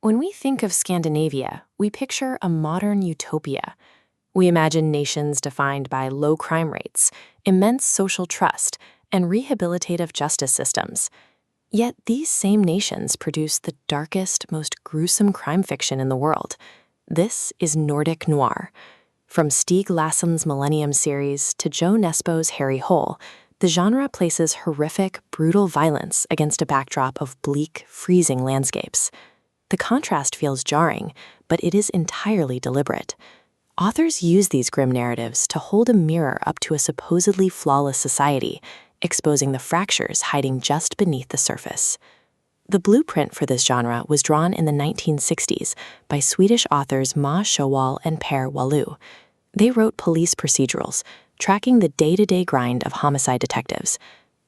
When we think of Scandinavia, we picture a modern utopia. We imagine nations defined by low crime rates, immense social trust, and rehabilitative justice systems. Yet these same nations produce the darkest, most gruesome crime fiction in the world. This is Nordic noir. From Stieg Lassen's Millennium series to Joe Nesbo's Harry Hole, the genre places horrific, brutal violence against a backdrop of bleak, freezing landscapes. The contrast feels jarring, but it is entirely deliberate. Authors use these grim narratives to hold a mirror up to a supposedly flawless society, exposing the fractures hiding just beneath the surface. The blueprint for this genre was drawn in the 1960s by Swedish authors Ma Sjöwall and Per Wahlöö. They wrote police procedurals, tracking the day-to-day grind of homicide detectives.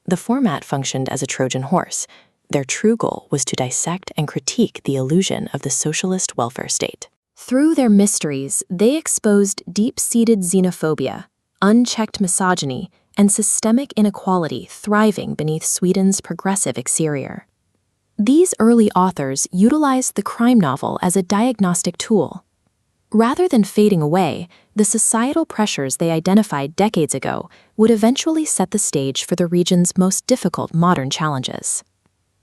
The format functioned as a Trojan horse. Their true goal was to dissect and critique the illusion of the socialist welfare state. Through their mysteries, they exposed deep-seated xenophobia, unchecked misogyny, and systemic inequality thriving beneath Sweden's progressive exterior. These early authors utilized the crime novel as a diagnostic tool. Rather than fading away, the societal pressures they identified decades ago would eventually set the stage for the region's most difficult modern challenges.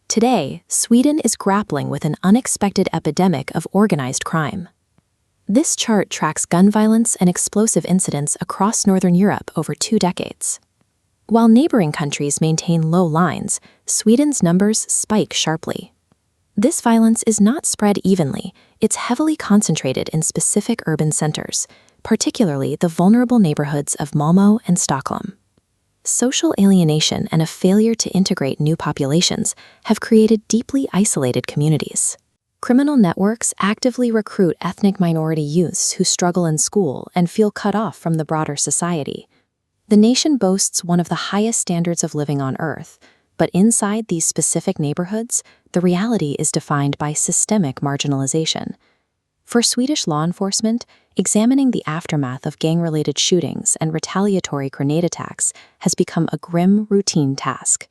Today, Sweden is grappling with an unexpected epidemic of organized crime. This chart tracks gun violence and explosive incidents across Northern Europe over 2 decades. While neighboring countries maintain low lines, Sweden's numbers spike sharply. This violence is not spread evenly, it's heavily concentrated in specific urban centers, particularly the vulnerable neighborhoods of Malmö and Stockholm. Social alienation and a failure to integrate new populations have created deeply isolated communities. Criminal networks actively recruit ethnic minority youths who struggle in school and feel cut off from the broader society. The nation boasts one of the highest standards of living on Earth, but inside these specific neighborhoods, the reality is defined by systemic marginalization. For Swedish law enforcement, examining the aftermath of gang-related shootings and retaliatory grenade attacks has become a grim, routine task.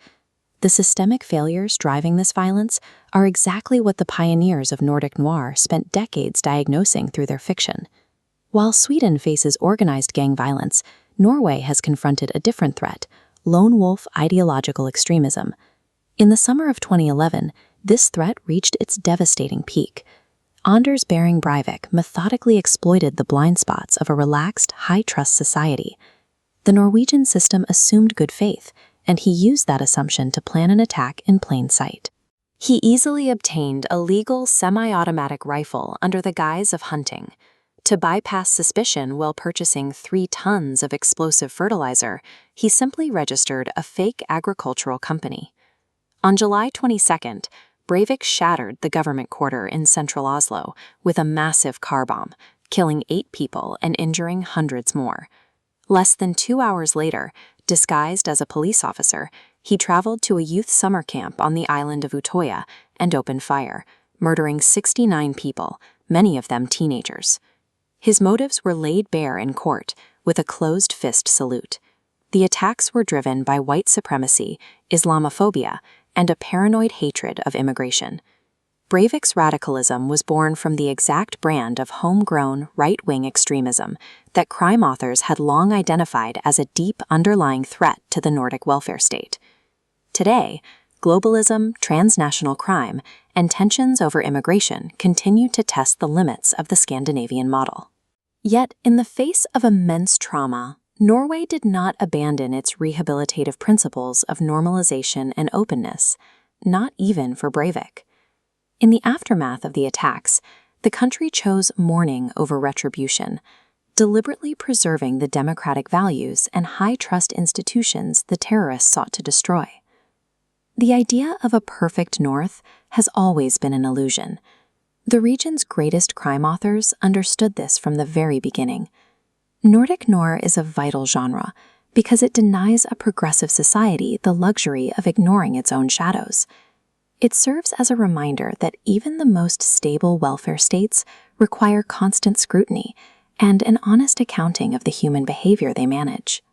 The systemic failures driving this violence are exactly what the pioneers of Nordic noir spent decades diagnosing through their fiction. While Sweden faces organized gang violence, Norway has confronted a different threat: lone wolf ideological extremism. In the summer of 2011, this threat reached its devastating peak. Anders Behring Breivik methodically exploited the blind spots of a relaxed, high-trust society. The Norwegian system assumed good faith, and he used that assumption to plan an attack in plain sight. He easily obtained a legal semi-automatic rifle under the guise of hunting. To bypass suspicion while purchasing 3 tons of explosive fertilizer, he simply registered a fake agricultural company. On July 22nd, Breivik shattered the government quarter in central Oslo with a massive car bomb, killing 8 people and injuring hundreds more. Less than 2 hours later, disguised as a police officer, he traveled to a youth summer camp on the island of Utopia and opened fire, murdering 69 people, many of them teenagers. His motives were laid bare in court with a closed-fist salute. The attacks were driven by white supremacy, Islamophobia, and a paranoid hatred of immigration. Breivik's radicalism was born from the exact brand of homegrown, right-wing extremism that crime authors had long identified as a deep underlying threat to the Nordic welfare state. Today, globalism, transnational crime, and tensions over immigration continue to test the limits of the Scandinavian model. Yet, in the face of immense trauma, Norway did not abandon its rehabilitative principles of normalization and openness, not even for Breivik. In the aftermath of the attacks, the country chose mourning over retribution, deliberately preserving the democratic values and high-trust institutions the terrorists sought to destroy. The idea of a perfect North has always been an illusion. The region's greatest crime authors understood this from the very beginning. Nordic noir is a vital genre because it denies a progressive society the luxury of ignoring its own shadows. It serves as a reminder that even the most stable welfare states require constant scrutiny and an honest accounting of the human behavior they manage.